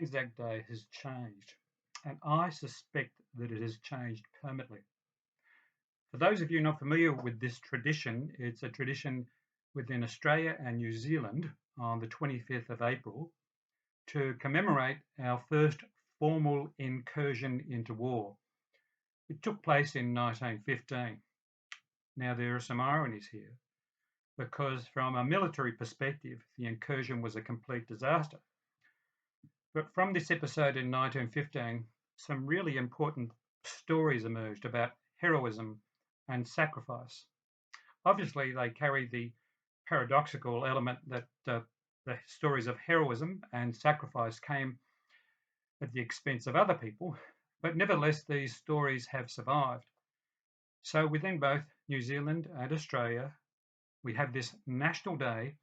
ANZAC Day has changed, and I suspect that it has changed permanently. For those of you not familiar with this tradition, it's a tradition within Australia and New Zealand on the 25th of April to commemorate our first formal incursion into war. It took place in 1915. Now, there are some ironies here, because from a military perspective, the incursion was a complete disaster. But from this episode in 1915, some really important stories emerged about heroism and sacrifice. Obviously, they carry the paradoxical element that the stories of heroism and sacrifice came at the expense of other people, but nevertheless, these stories have survived. So within both New Zealand and Australia, we have this national day.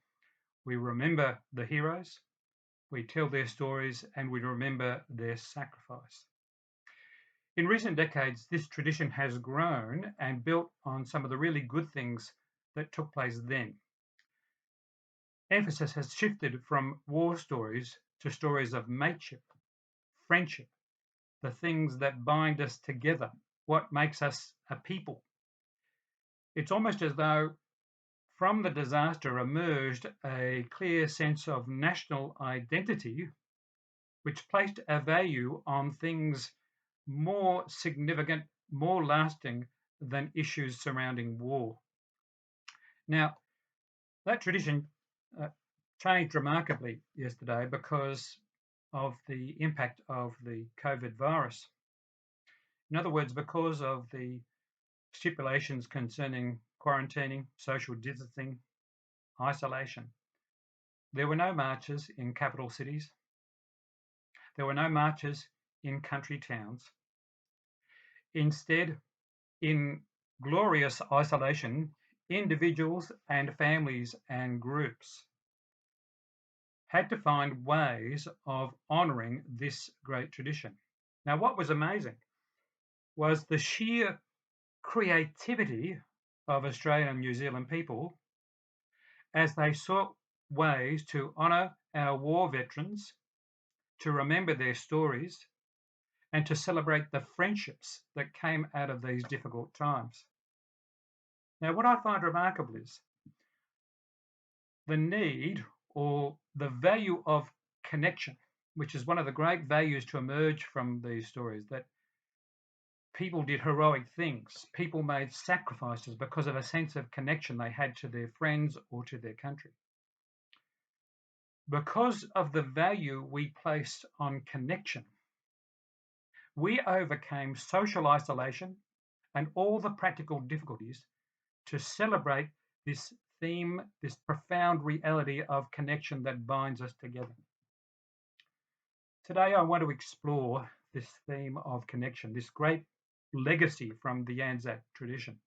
We remember the heroes, we tell their stories, and we remember their sacrifice. In recent decades, this tradition has grown and built on some of the really good things that took place then. Emphasis has shifted from war stories to stories of mateship, friendship, the things that bind us together, what makes us a people. It's almost as though from the disaster emerged a clear sense of national identity, which placed a value on things more significant, more lasting than issues surrounding war. Now, that tradition changed remarkably yesterday because of the impact of the COVID virus. In other words, because of the stipulations concerning quarantining, social distancing, isolation. There were no marches in capital cities. There were no marches in country towns. Instead, in glorious isolation, individuals and families and groups had to find ways of honouring this great tradition. Now, what was amazing was the sheer creativity of Australian and New Zealand people as they sought ways to honour our war veterans, to remember their stories, and to celebrate the friendships that came out of these difficult times. Now, what I find remarkable is the need or the value of connection, which is one of the great values to emerge from these stories, that people did heroic things. People made sacrifices because of a sense of connection they had to their friends or to their country. Because of the value we placed on connection, we overcame social isolation and all the practical difficulties to celebrate this theme, this profound reality of connection that binds us together. Today, I want to explore this theme of connection, this great legacy from the ANZAC tradition.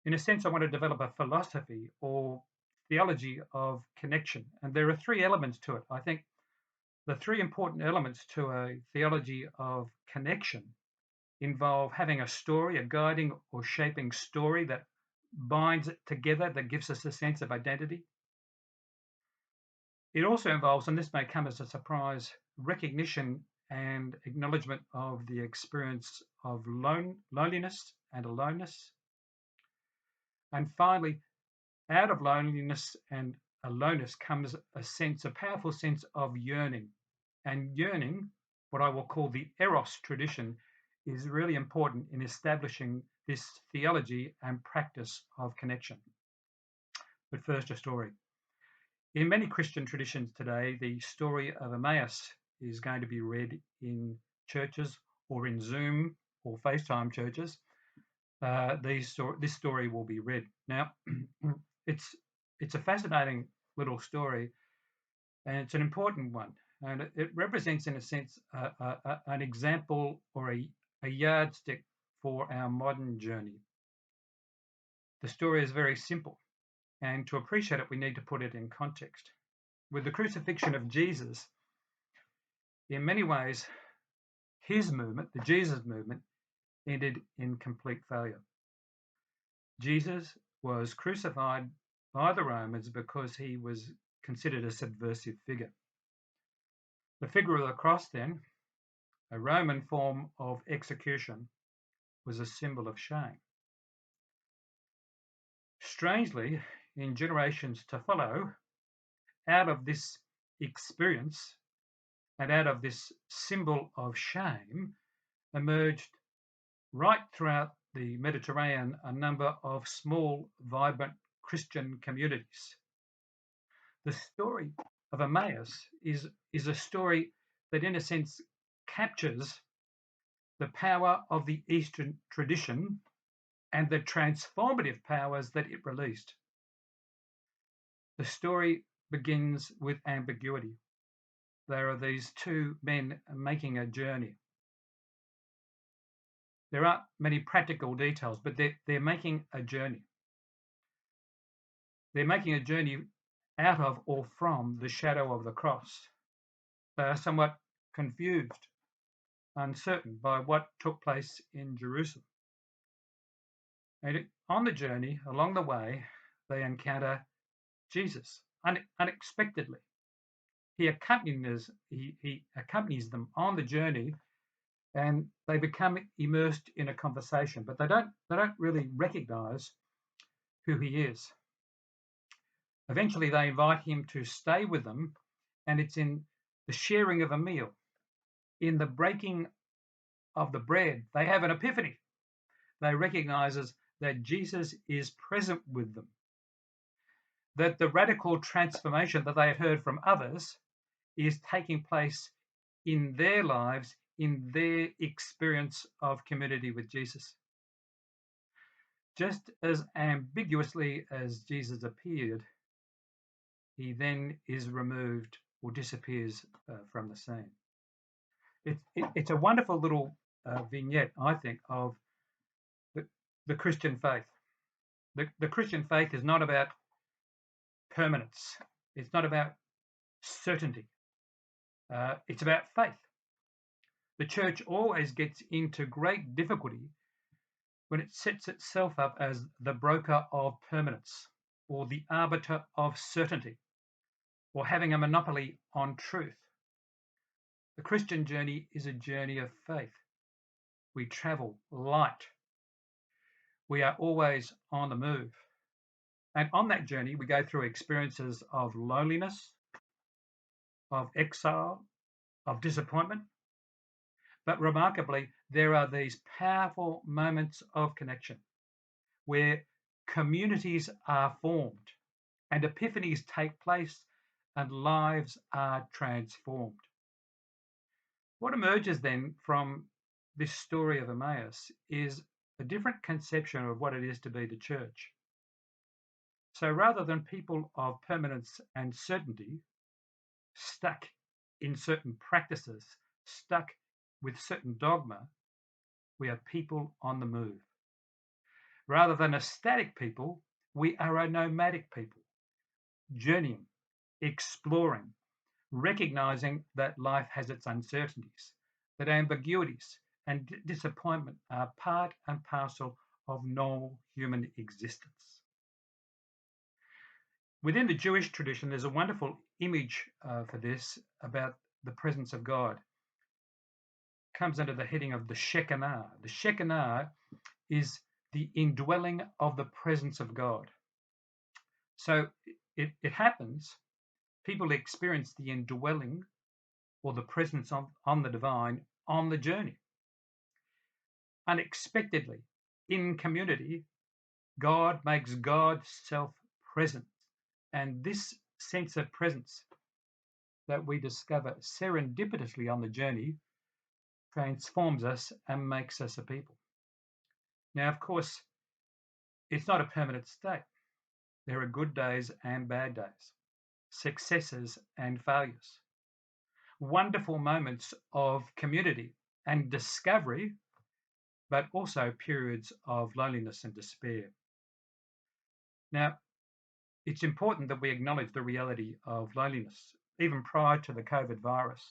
In a sense, I want to develop a philosophy or theology of connection. And there are three elements to it. I think the three important elements to a theology of connection involve having a story, a guiding or shaping story that binds it together, that gives us a sense of identity. It also involves, and this may come as a surprise, recognition and acknowledgement of the experience of loneliness and aloneness. And finally, out of loneliness and aloneness comes a powerful sense of yearning. And yearning, what I will call the eros tradition, is really important in establishing this theology and practice of connection. But first, a story. In many Christian traditions today, the story of Emmaus is going to be read in churches or in Zoom or FaceTime churches. This story will be read. Now, it's a fascinating little story, and it's an important one. And it represents, in a sense, an example or a yardstick for our modern journey. The story is very simple, and to appreciate it, we need to put it in context. With the crucifixion of Jesus, in many ways, his movement, the Jesus movement, ended in complete failure. Jesus was crucified by the Romans because he was considered a subversive figure. The figure of the cross, then, a Roman form of execution, was a symbol of shame. Strangely, in generations to follow, out of this experience and out of this symbol of shame emerged right throughout the Mediterranean a number of small, vibrant Christian communities. The story of Emmaus is a story that, in a sense, captures the power of the Eastern tradition and the transformative powers that it released. The story begins with ambiguity. There are these two men making a journey. There aren't many practical details, but they're making a journey. They're making a journey out of or from the shadow of the cross. They are somewhat confused, uncertain by what took place in Jerusalem. And on the journey, along the way, they encounter Jesus unexpectedly. He accompanies them on the journey, and they become immersed in a conversation, but they don't really recognize who he is. Eventually, they invite him to stay with them, and it's in the sharing of a meal, in the breaking of the bread, they have an epiphany. They recognize that Jesus is present with them, that the radical transformation that they had heard from others is taking place in their lives, in their experience of community with Jesus. Just as ambiguously as Jesus appeared, he then is removed or disappears from the scene. It's a wonderful little vignette, I think, of the Christian faith. The Christian faith is not about permanence. It's not about certainty. It's about faith. The church always gets into great difficulty when it sets itself up as the broker of permanence or the arbiter of certainty or having a monopoly on truth. The Christian journey is a journey of faith. We travel light. We are always on the move. And on that journey, we go through experiences of loneliness, of exile, of disappointment. But remarkably, there are these powerful moments of connection where communities are formed and epiphanies take place and lives are transformed. What emerges then from this story of Emmaus is a different conception of what it is to be the church. So rather than people of permanence and certainty, stuck in certain practices, stuck with certain dogma, we are people on the move. Rather than a static people, we are a nomadic people, journeying, exploring, recognizing that life has its uncertainties, that ambiguities and disappointment are part and parcel of normal human existence. Within the Jewish tradition, there's a wonderful image for this about the presence of God. It comes under the heading of the Shekinah. The Shekinah is the indwelling of the presence of God. So it happens, people experience the indwelling or the presence on the divine on the journey. Unexpectedly, in community, God makes God's self present. And this sense of presence that we discover serendipitously on the journey transforms us and makes us a people. Now, of course, it's not a permanent state. There are good days and bad days, successes and failures, wonderful moments of community and discovery, but also periods of loneliness and despair. Now, it's important that we acknowledge the reality of loneliness. Even prior to the COVID virus,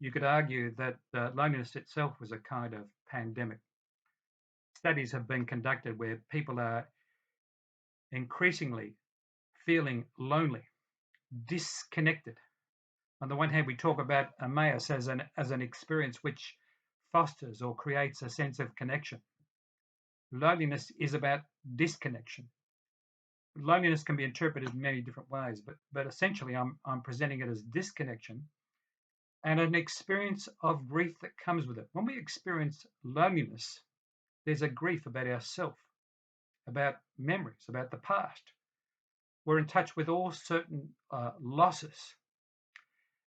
you could argue that loneliness itself was a kind of pandemic. Studies have been conducted where people are increasingly feeling lonely, disconnected, On the one hand, we talk about Emmaus as an experience which fosters or creates a sense of connection. Loneliness is about disconnection. Loneliness can be interpreted in many different ways, but essentially I'm presenting it as disconnection and an experience of grief that comes with it. When we experience loneliness, there's a grief about ourself, about memories, about the past. We're in touch with all certain losses.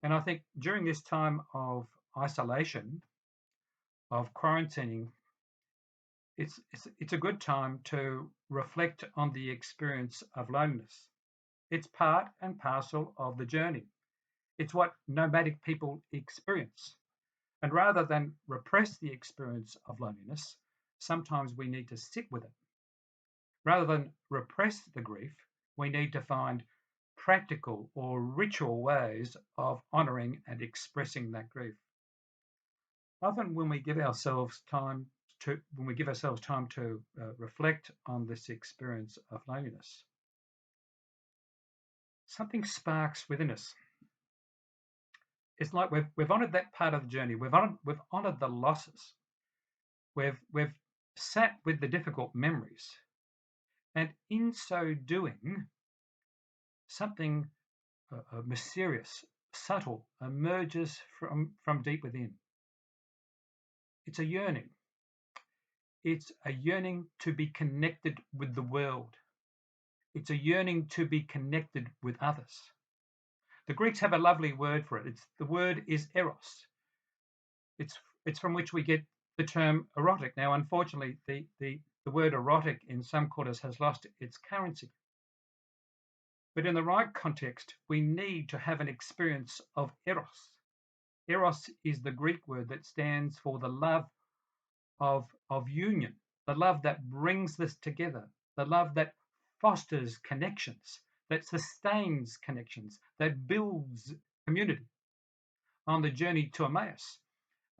And I think during this time of isolation, of quarantining, it's a good time to reflect on the experience of loneliness. It's part and parcel of the journey. It's what nomadic people experience. And rather than repress the experience of loneliness, sometimes we need to sit with it. Rather than repress the grief, we need to find practical or ritual ways of honouring and expressing that grief. Often when we give ourselves time to reflect on this experience of loneliness, something sparks within us. It's like we've honoured that part of the journey. We've honoured the losses. We've sat with the difficult memories, and in so doing, something mysterious, subtle, emerges from deep within. It's a yearning. It's a yearning to be connected with the world. It's a yearning to be connected with others. The Greeks have a lovely word for it. The word is eros. It's from which we get the term erotic. Now, unfortunately, the word erotic in some quarters has lost its currency. But in the right context, we need to have an experience of eros. Eros is the Greek word that stands for the love of union, the love that brings us together, the love that fosters connections, that sustains connections, that builds community. On the journey to Emmaus,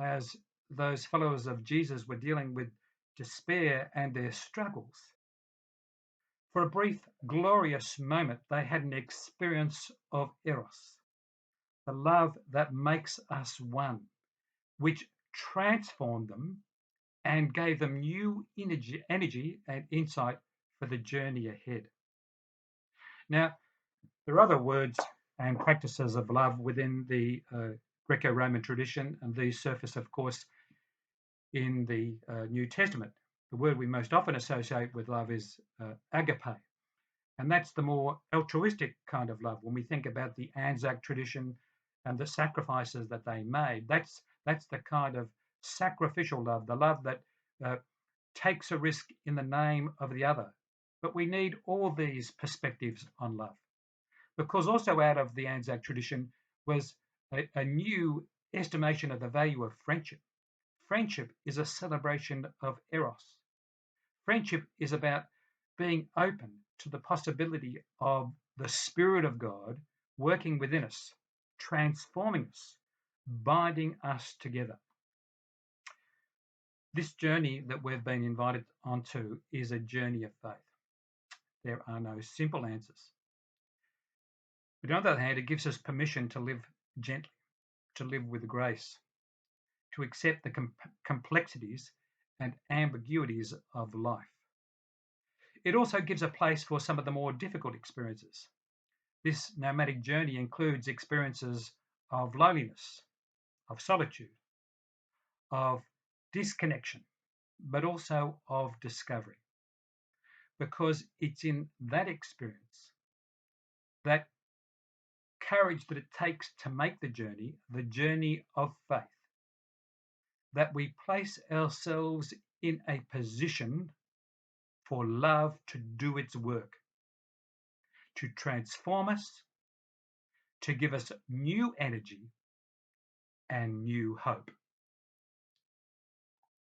as those followers of Jesus were dealing with despair and their struggles, for a brief, glorious moment, they had an experience of eros, the love that makes us one, which transformed them and gave them new energy and insight for the journey ahead. Now, there are other words and practices of love within the Greco-Roman tradition, and these surface, of course, in the New Testament. The word we most often associate with love is agape, and that's the more altruistic kind of love. When we think about the ANZAC tradition and the sacrifices that they made, that's the kind of sacrificial love, the love that takes a risk in the name of the other. But we need all these perspectives on love, because also out of the ANZAC tradition was a new estimation of the value of friendship. Friendship is a celebration of eros. Friendship is about being open to the possibility of the Spirit of God working within us, transforming us, binding us together. This journey that we've been invited onto is a journey of faith. There are no simple answers. But on the other hand, it gives us permission to live gently, to live with grace, to accept the complexities and ambiguities of life. It also gives a place for some of the more difficult experiences. This nomadic journey includes experiences of loneliness, of solitude, of disconnection, but also of discovery. Because it's in that experience, that courage that it takes to make the journey of faith, that we place ourselves in a position for love to do its work, to transform us, to give us new energy and new hope.